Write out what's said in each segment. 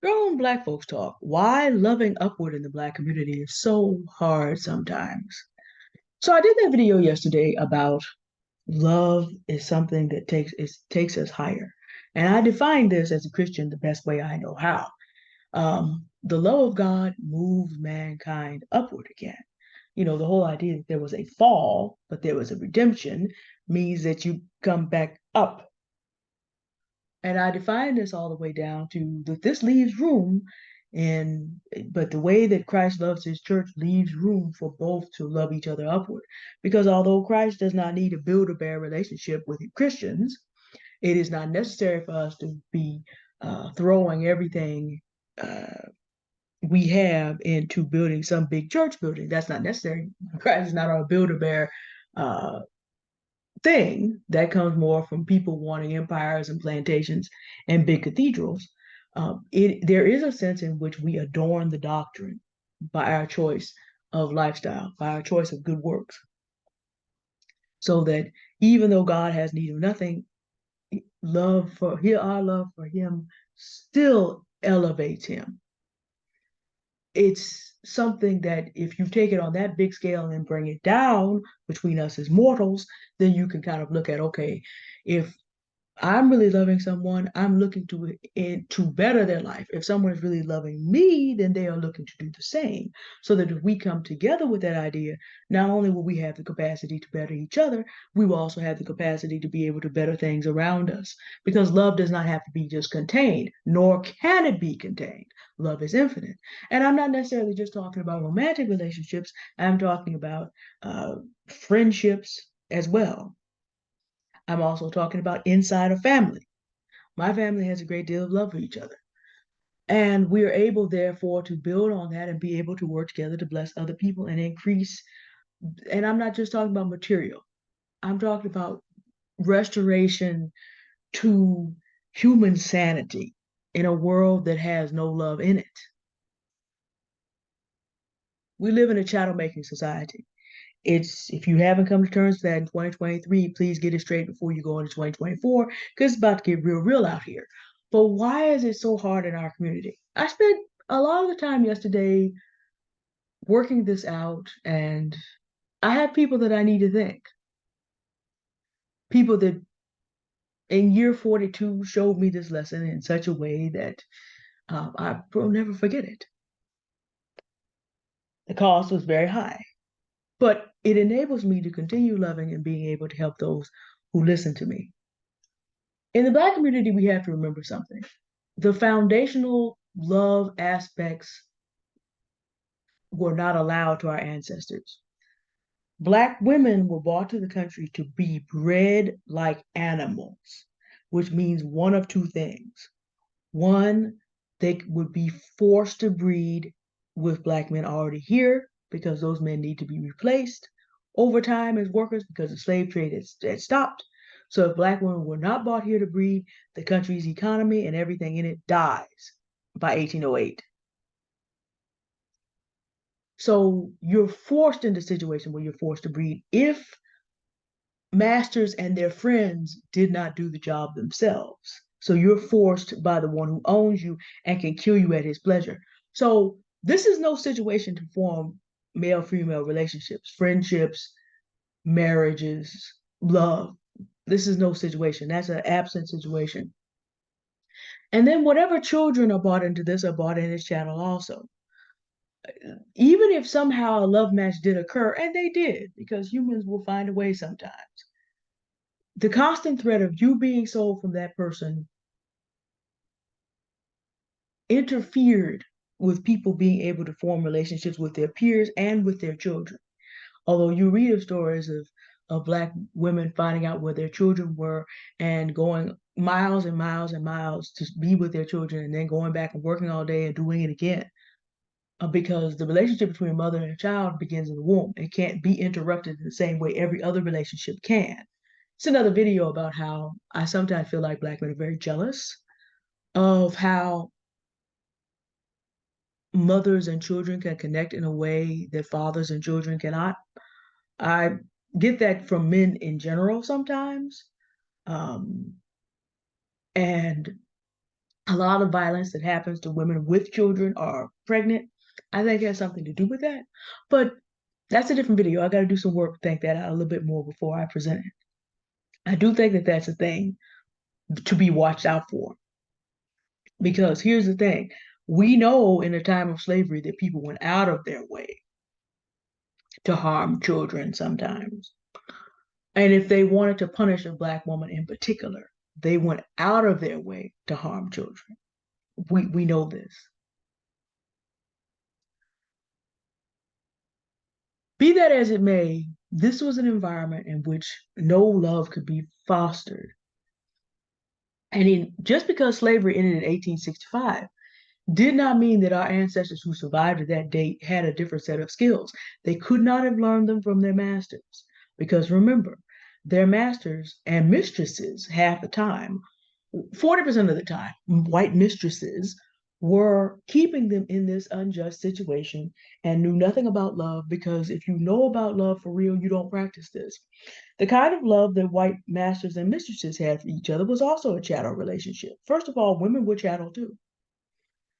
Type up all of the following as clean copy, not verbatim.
Grown Black folks talk. Why loving upward in the Black community is so hard sometimes. So I did that video yesterday about love is something that takes us higher. And I defined this as a Christian the best way I know how. The love of God moves mankind upward again. The whole idea that there was a fall, but there was a redemption means that you come back up. And I define this all the way down to that this leaves room, and but the way that Christ loves his church leaves room for both to love each other upward. Because although Christ does not need to build a bear relationship with Christians, it is not necessary for us to be throwing everything we have into building some big church building. That's not necessary. Christ is not our build a bear uh, thing. That comes more from people wanting empires and plantations and big cathedrals. There is a sense in which we adorn the doctrine by our choice of lifestyle, by our choice of good works, so that even though God has need of nothing, our love for Him still elevates Him. It's something that if you take it on that big scale and bring it down between us as mortals, then you can kind of look at, okay, if I'm really loving someone, I'm looking to better their life. If someone is really loving me, then they are looking to do the same. So that if we come together with that idea, not only will we have the capacity to better each other, we will also have the capacity to be able to better things around us. Because love does not have to be just contained, nor can it be contained. Love is infinite. And I'm not necessarily just talking about romantic relationships, I'm talking about friendships as well. I'm also talking about inside a family. My family has a great deal of love for each other. And we are able, therefore, to build on that and be able to work together to bless other people and increase. And I'm not just talking about material, I'm talking about restoration to human sanity in a world that has no love in it. We live in a chattel making society. If you haven't come to terms with that in 2023, please get it straight before you go into 2024, because it's about to get real out here. But why is it so hard in our community? I spent a lot of the time yesterday working this out, and I have people that I need to thank. People that in year 42 showed me this lesson in such a way that I will never forget it. The cost was very high, but it enables me to continue loving and being able to help those who listen to me. In the Black community, we have to remember something. The foundational love aspects were not allowed to our ancestors. Black women were brought to the country to be bred like animals, which means one of two things. One, they would be forced to breed with Black men already here because those men need to be replaced over time as workers because the slave trade had stopped. So if Black women were not brought here to breed, the country's economy and everything in it dies by 1808. So you're forced into a situation where you're forced to breed if masters and their friends did not do the job themselves. So you're forced by the one who owns you and can kill you at his pleasure. So this is no situation to form male female relationships, friendships, marriages, love. This is no situation. That's an absent situation. And then whatever children are brought into this are brought in his channel also. Even if somehow a love match did occur, and they did, because humans will find a way sometimes, the constant threat of you being sold from that person interfered with people being able to form relationships with their peers and with their children. Although you read of stories of Black women finding out where their children were and going miles and miles and miles to be with their children and then going back and working all day and doing it again. Because the relationship between a mother and a child begins in the womb. It can't be interrupted in the same way every other relationship can. It's another video about how I sometimes feel like Black men are very jealous of how mothers and children can connect in a way that fathers and children cannot. I get that from men in general sometimes. Um, and A lot of violence that happens to women with children or pregnant, I think has something to do with that. But that's a different video. I got to do some work to think that out a little bit more before I present it. I do think that that's a thing to be watched out for. Because here's the thing, we know in the time of slavery that people went out of their way to harm children sometimes. And if they wanted to punish a Black woman in particular, they went out of their way to harm children. We know this. Be that as it may, this was an environment in which no love could be fostered. And just because slavery ended in 1865 did not mean that our ancestors who survived at that date had a different set of skills. They could not have learned them from their masters. Because remember, their masters and mistresses, half the time, 40% of the time, white mistresses were keeping them in this unjust situation and knew nothing about love, because if you know about love for real, you don't practice this. The kind of love that white masters and mistresses had for each other was also a chattel relationship. First of all, women were chattel too.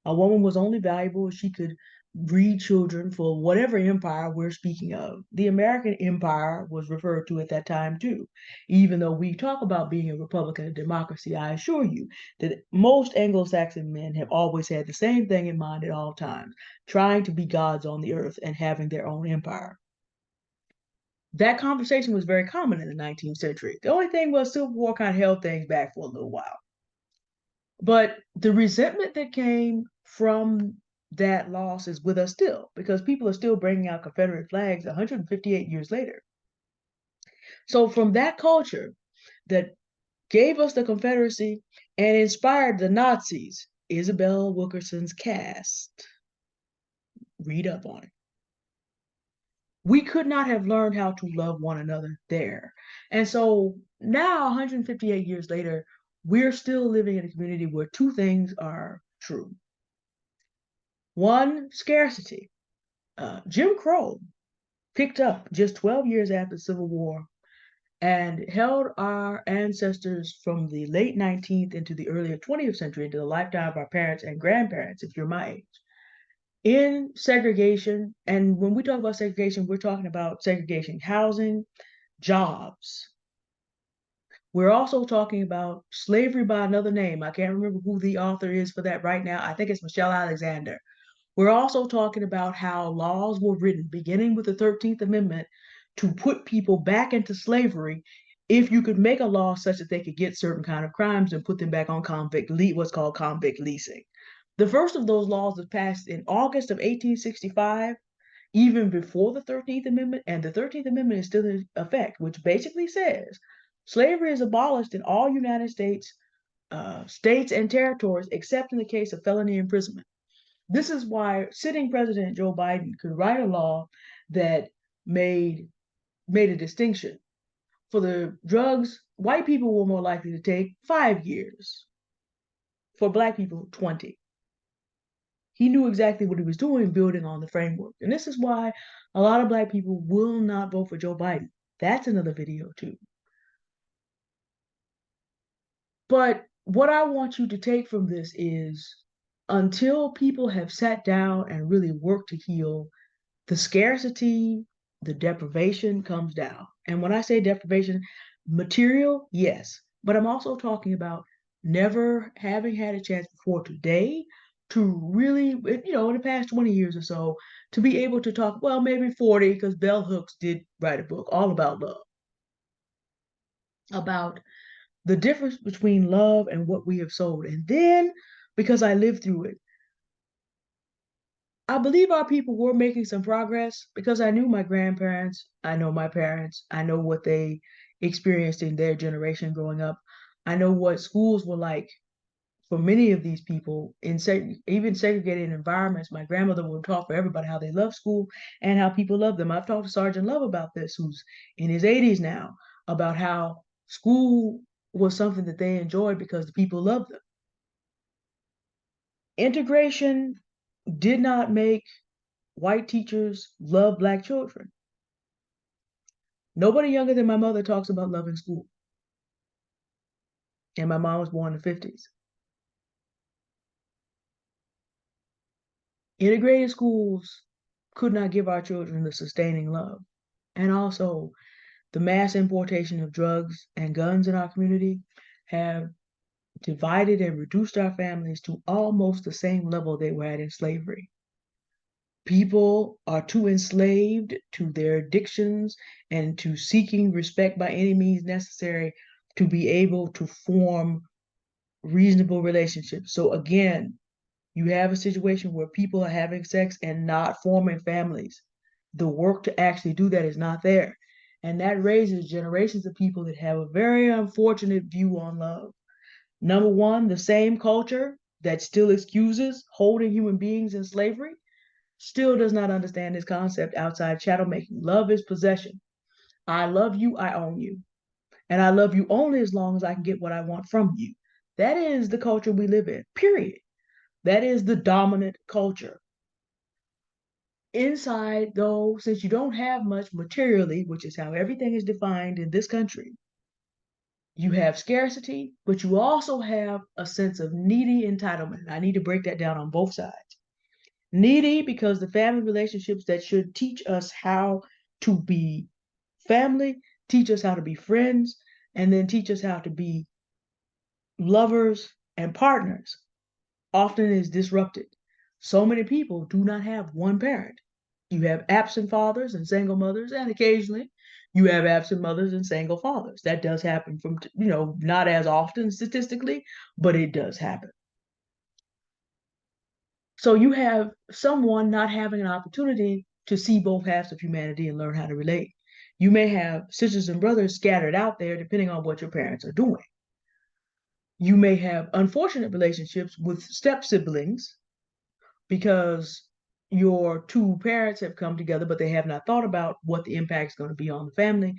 A woman was only valuable if she could breed children for whatever empire we're speaking of. The American empire was referred to at that time too. Even though we talk about being a republic and a democracy, I assure you that most Anglo-Saxon men have always had the same thing in mind at all times, trying to be gods on the earth and having their own empire. That conversation was very common in the 19th century. The only thing was Civil War kind of held things back for a little while. But the resentment that came from that loss is with us still, because people are still bringing out Confederate flags 158 years later. So from that culture that gave us the Confederacy and inspired the Nazis, Isabel Wilkerson's Caste, read up on it. We could not have learned how to love one another there. And so now, 158 years later, we're still living in a community where two things are true. One, scarcity. Jim Crow picked up just 12 years after the Civil War and held our ancestors from the late 19th into the earlier 20th century, into the lifetime of our parents and grandparents, if you're my age, in segregation. And when we talk about segregation, we're talking about segregation housing, jobs. We're also talking about slavery by another name. I can't remember who the author is for that right now. I think it's Michelle Alexander. We're also talking about how laws were written, beginning with the 13th Amendment, to put people back into slavery if you could make a law such that they could get certain kind of crimes and put them back on what's called convict leasing. The first of those laws was passed in August of 1865, even before the 13th Amendment, and the 13th Amendment is still in effect, which basically says slavery is abolished in all United States states and territories, except in the case of felony imprisonment. This is why sitting President Joe Biden could write a law that made a distinction. For the drugs, white people were more likely to take 5 years. For Black people, 20. He knew exactly what he was doing, building on the framework. And this is why a lot of Black people will not vote for Joe Biden. That's another video too. But what I want you to take from this is, until people have sat down and really worked to heal, the scarcity, the deprivation comes down. And when I say deprivation, material, yes, but I'm also talking about never having had a chance before today to really, in the past 20 years or so, to be able to talk, well, maybe 40, because Bell Hooks did write a book all about love, about the difference between love and what we have sold. And then, because I lived through it, I believe our people were making some progress, because I knew my grandparents, I know my parents, I know what they experienced in their generation growing up. I know what schools were like for many of these people in even segregated environments. My grandmother would talk for everybody how they love school and how people love them. I've talked to Sergeant Love about this, who's in his 80s now, about how school was something that they enjoyed because the people loved them. Integration did not make white teachers love Black children. Nobody younger than my mother talks about loving school. And my mom was born in the 50s. Integrated schools could not give our children the sustaining love. And also, the mass importation of drugs and guns in our community have divided and reduced our families to almost the same level they were at in slavery. People are too enslaved to their addictions and to seeking respect by any means necessary to be able to form reasonable relationships. So again, you have a situation where people are having sex and not forming families. The work to actually do that is not there. And that raises generations of people that have a very unfortunate view on love. Number one, the same culture that still excuses holding human beings in slavery still does not understand this concept outside chattel making. Love is possession. I love you, I own you. And I love you only as long as I can get what I want from you. That is the culture we live in, period. That is the dominant culture. Inside, though, since you don't have much materially, which is how everything is defined in this country, you have scarcity, but you also have a sense of needy entitlement. I need to break that down on both sides. Needy because the family relationships that should teach us how to be family, teach us how to be friends, and then teach us how to be lovers and partners often is disrupted. So many people do not have one parent. You have absent fathers and single mothers, and occasionally you have absent mothers and single fathers. That does happen from, not as often statistically, but it does happen. So you have someone not having an opportunity to see both halves of humanity and learn how to relate. You may have sisters and brothers scattered out there depending on what your parents are doing. You may have unfortunate relationships with step siblings because your two parents have come together, but they have not thought about what the impact is going to be on the family.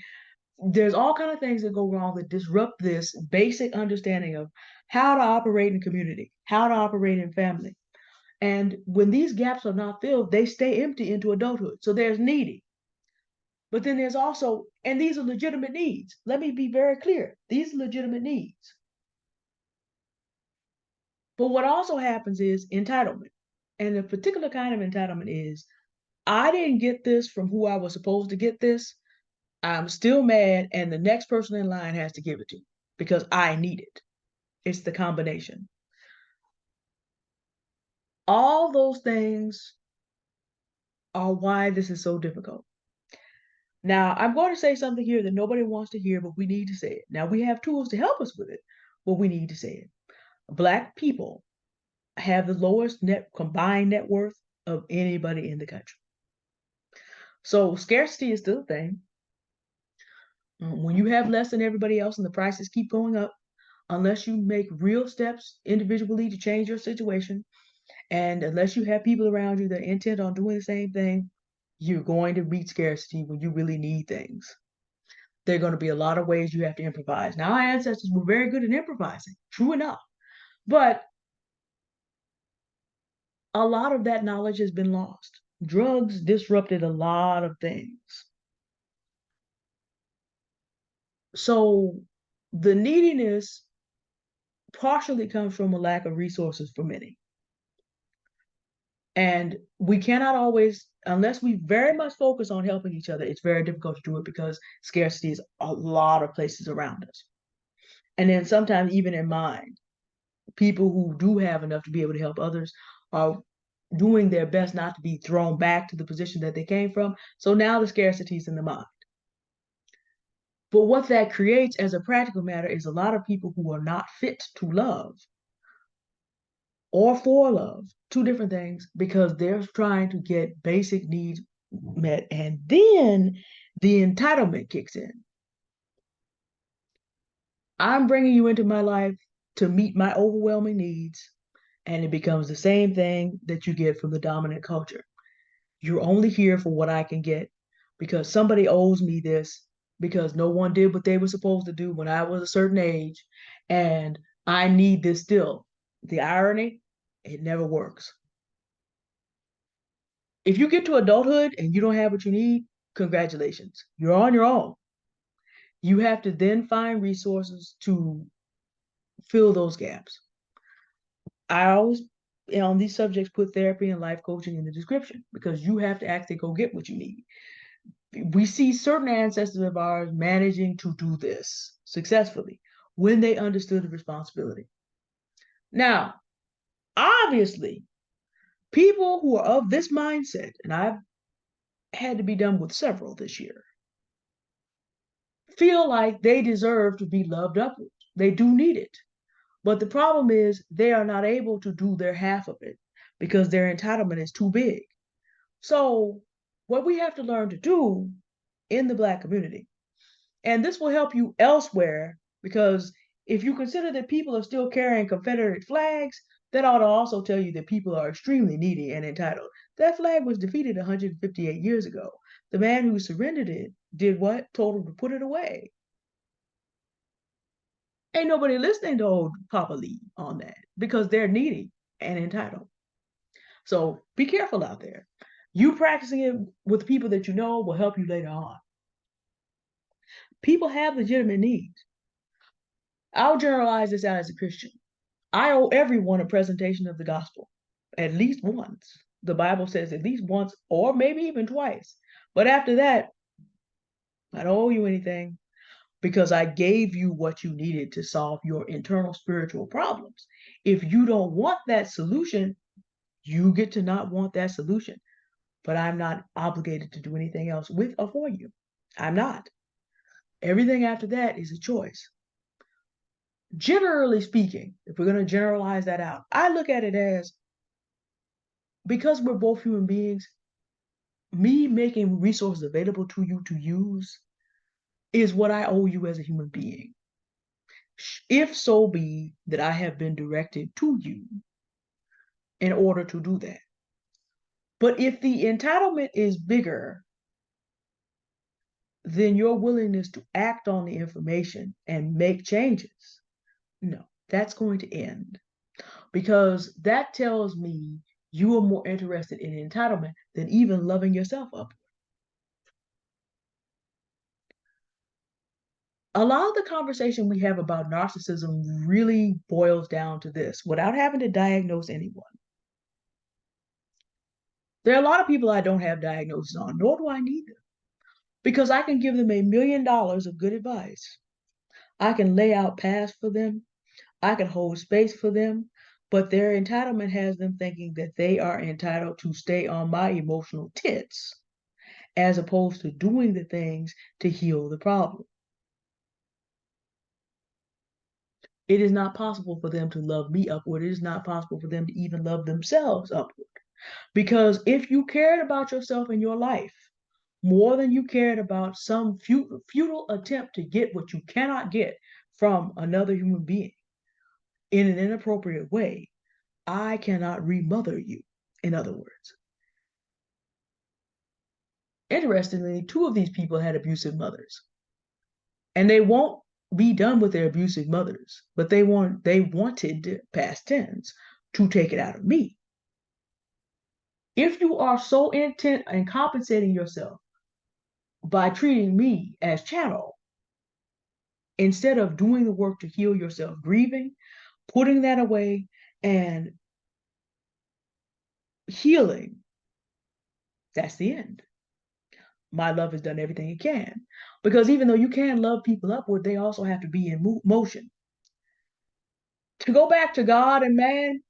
There's all kind of things that go wrong that disrupt this basic understanding of how to operate in community, how to operate in family. And when these gaps are not filled, they stay empty into adulthood. So there's needy. But then there's also, and these are legitimate needs. Let me be very clear. These are legitimate needs. But what also happens is entitlement. And a particular kind of entitlement is I didn't get this from who I was supposed to get this. I'm still mad, and the next person in line has to give it to me because I need it. It's the combination. All those things are why this is so difficult. Now, I'm going to say something here that nobody wants to hear, but we need to say it. Now, we have tools to help us with it, but we need to say it. Black people have the lowest net combined net worth of anybody in the country. So scarcity is still a thing. When you have less than everybody else and the prices keep going up, unless you make real steps individually to change your situation, and unless you have people around you that are intent on doing the same thing, you're going to meet scarcity when you really need things. There are going to be a lot of ways you have to improvise. Now, our ancestors were very good at improvising, true enough, but a lot of that knowledge has been lost. Drugs disrupted a lot of things. So the neediness partially comes from a lack of resources for many. And we cannot always, unless we very much focus on helping each other, it's very difficult to do it because scarcity is a lot of places around us. And then sometimes even in mind, people who do have enough to be able to help others are doing their best not to be thrown back to the position that they came from. So now the scarcity is in the mind. But what that creates as a practical matter is a lot of people who are not fit to love or for love, two different things, because they're trying to get basic needs met. And then the entitlement kicks in. I'm bringing you into my life to meet my overwhelming needs. And it becomes the same thing that you get from the dominant culture. You're only here for what I can get because somebody owes me this because no one did what they were supposed to do when I was a certain age. And I need this still. The irony, it never works. If you get to adulthood and you don't have what you need, congratulations. You're on your own. You have to then find resources to fill those gaps. I always on these subjects put therapy and life coaching in the description, because you have to actually go get what you need. We see certain ancestors of ours managing to do this successfully when they understood the responsibility. Now, obviously, people who are of this mindset, and I've had to be done with several this year, feel like they deserve to be loved upwards. They do need it. But the problem is they are not able to do their half of it because their entitlement is too big. So, what we have to learn to do in the Black community, and this will help you elsewhere, because if you consider that people are still carrying Confederate flags, that ought to also tell you that people are extremely needy and entitled. That flag was defeated 158 years ago. The man who surrendered it did what? Told him to put it away. Ain't nobody listening to old Papa Lee on that because they're needy and entitled. So be careful out there. You practicing it with people that you know will help you later on. People have legitimate needs. I'll generalize this out as a Christian. I owe everyone a presentation of the gospel, at least once. The Bible says at least once, or maybe even twice. But after that, I don't owe you anything, because I gave you what you needed to solve your internal spiritual problems. If you don't want that solution, you get to not want that solution. But I'm not obligated to do anything else with or for you. I'm not. Everything after that is a choice. Generally speaking, if we're going to generalize that out, I look at it as, because we're both human beings, me making resources available to you to use is what I owe you as a human being. If so be that I have been directed to you in order to do that. But if the entitlement is bigger than your willingness to act on the information and make changes, no, that's going to end. Because that tells me you are more interested in entitlement than even loving yourself up. A lot of the conversation we have about narcissism really boils down to this, without having to diagnose anyone. There are a lot of people I don't have diagnoses on, nor do I need them, because I can give them $1 million of good advice. I can lay out paths for them. I can hold space for them, but their entitlement has them thinking that they are entitled to stay on my emotional tits, as opposed to doing the things to heal the problem. It is not possible for them to love me upward. It is not possible for them to even love themselves upward. Because if you cared about yourself and your life more than you cared about some futile attempt to get what you cannot get from another human being in an inappropriate way, I cannot remother you, in other words. Interestingly, 2 of these people had abusive mothers. And they won't be done with their abusive mothers, but they wanted, past tense, to take it out of me. If you are so intent in compensating yourself by treating me as channel, instead of doing the work to heal yourself, grieving, putting that away, and healing, that's the end. My love has done everything it can. Because even though you can love people upward, they also have to be in motion. To go back to God and man,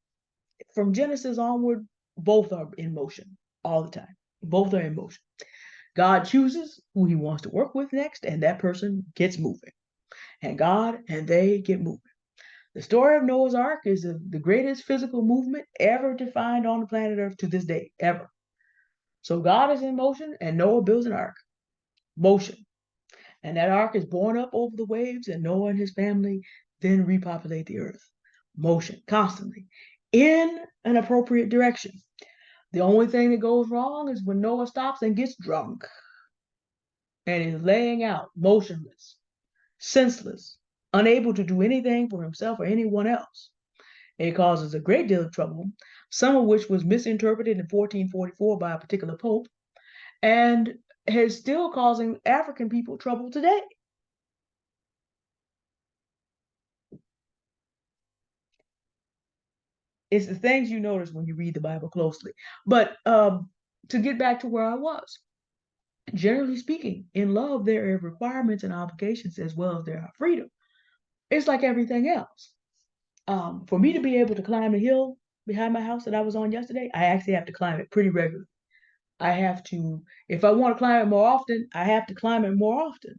from Genesis onward, both are in motion all the time. Both are in motion. God chooses who he wants to work with next, and that person gets moving. And God and they get moving. The story of Noah's Ark is the greatest physical movement ever defined on the planet Earth to this day, ever. So God is in motion, and Noah builds an ark. Motion. And that ark is borne up over the waves, and Noah and his family then repopulate the earth. Motion, constantly, in an appropriate direction. The only thing that goes wrong is when Noah stops and gets drunk and is laying out, motionless, senseless, unable to do anything for himself or anyone else. It causes a great deal of trouble, some of which was misinterpreted in 1444 by a particular pope, and is still causing African people trouble today. It's the things you notice when you read the Bible closely. But to get back to where I was, generally speaking, in love, there are requirements and obligations as well as there are freedom. It's like everything else. For me to be able to climb the hill behind my house that I was on yesterday, I actually have to climb it pretty regularly. I have to, if I want to climb it more often, I have to climb it more often.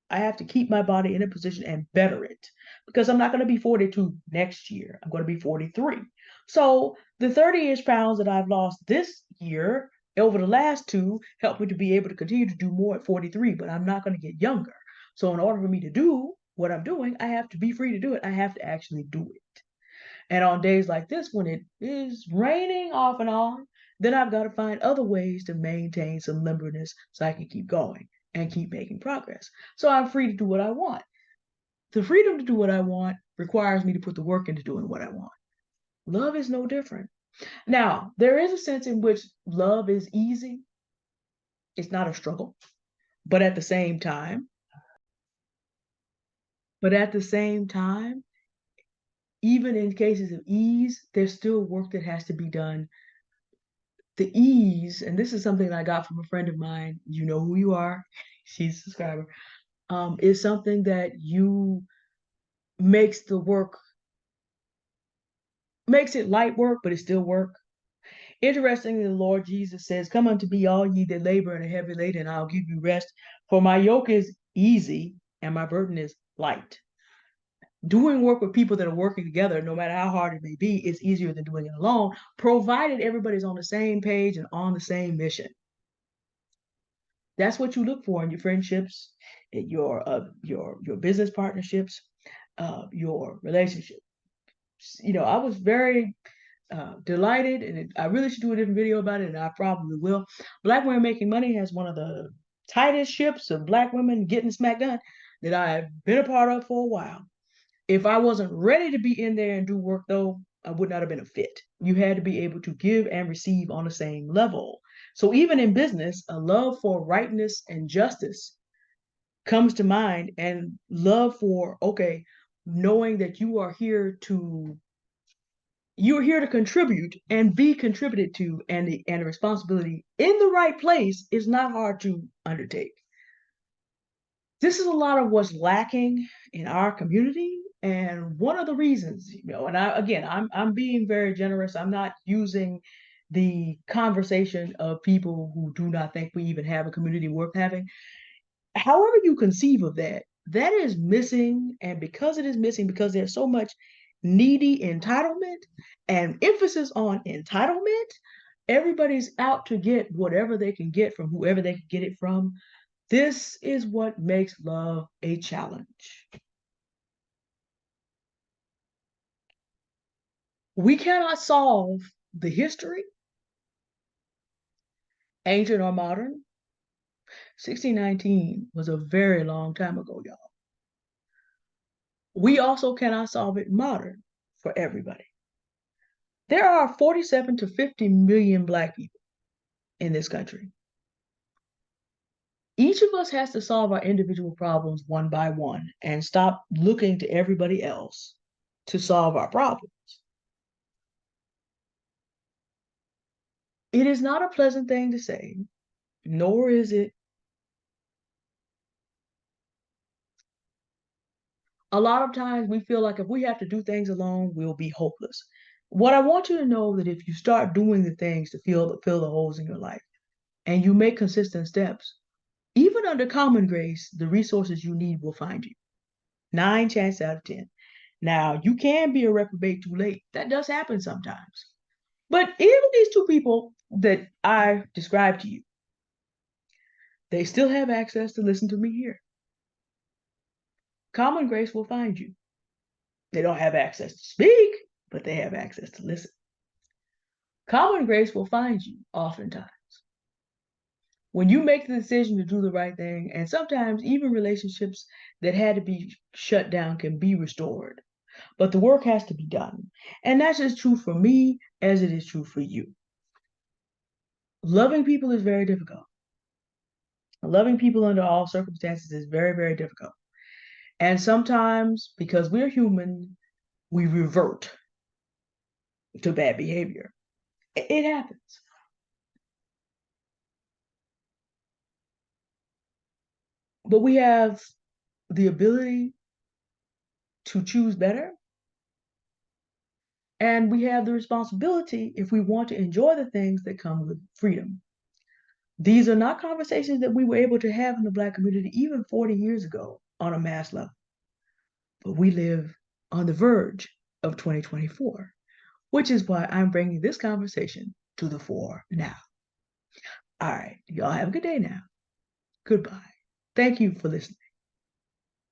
I have to keep my body in a position and better it because I'm not going to be 42 next year. I'm going to be 43. So the 30-ish pounds that I've lost this year over the last two help me to be able to continue to do more at 43, but I'm not going to get younger. So in order for me to do what I'm doing, I have to be free to do it. I have to actually do it. And on days like this, when it is raining off and on, then I've got to find other ways to maintain some limberness so I can keep going and keep making progress. So I'm free to do what I want. The freedom to do what I want requires me to put the work into doing what I want. Love is no different. Now, there is a sense in which love is easy. It's not a struggle. But at the same time, but at the same time, even in cases of ease, there's still work that has to be done. The ease, and this is something I got from a friend of mine, you know who you are, she's a subscriber, is something that you makes the work, makes it light work, but it's still work. Interestingly, the Lord Jesus says, come unto me, all ye that labor and are heavy laden, and I'll give you rest. For my yoke is easy and my burden is light. Doing work with people that are working together, no matter how hard it may be, is easier than doing it alone, provided everybody's on the same page and on the same mission. That's what you look for in your friendships, in your business partnerships, your relationship. You know, I was very delighted, and I really should do a different video about it, and I probably will. Black Women Making Money has one of the tightest ships of Black women getting smack done that I've been a part of for a while. If I wasn't ready to be in there and do work, though, I would not have been a fit. You had to be able to give and receive on the same level. So even in business, a love for rightness and justice comes to mind, and love for, okay, knowing that you're here to contribute and be contributed to, and the responsibility in the right place is not hard to undertake. This is a lot of what's lacking in our community, and one of the reasons, you know, and I'm being very generous. I'm not using the conversation of people who do not think we even have a community worth having. However you conceive of that, that is missing, and because it is missing, because there's so much needy entitlement and emphasis on entitlement, everybody's out to get whatever they can get from whoever they can get it from. This is what makes love a challenge. We cannot solve the history, ancient or modern. 1619 was a very long time ago, y'all. We also cannot solve it modern for everybody. There are 47 to 50 million Black people in this country. Each of us has to solve our individual problems one by one and stop looking to everybody else to solve our problems. It is not a pleasant thing to say, nor is it. A lot of times we feel like if we have to do things alone, we'll be hopeless. What I want you to know that if you start doing the things to fill the holes in your life and you make consistent steps, even under common grace, the resources you need will find you. 9 chances out of 10. Now, you can be a reprobate too late. That does happen sometimes. But even these two people that I described to you, they still have access to listen to me here. Common grace will find you. They don't have access to speak, but they have access to listen. Common grace will find you oftentimes. When you make the decision to do the right thing, and sometimes even relationships that had to be shut down can be restored, but the work has to be done. And that's as true for me as it is true for you. Loving people is very difficult. Loving people under all circumstances is very, very difficult. And sometimes, because we're human, we revert. to bad behavior. It happens. But we have the ability to choose better. And we have the responsibility, if we want to enjoy the things that come with freedom. These are not conversations that we were able to have in the Black community even 40 years ago on a mass level. But we live on the verge of 2024, which is why I'm bringing this conversation to the fore now. All right, y'all have a good day now. Goodbye. Thank you for listening.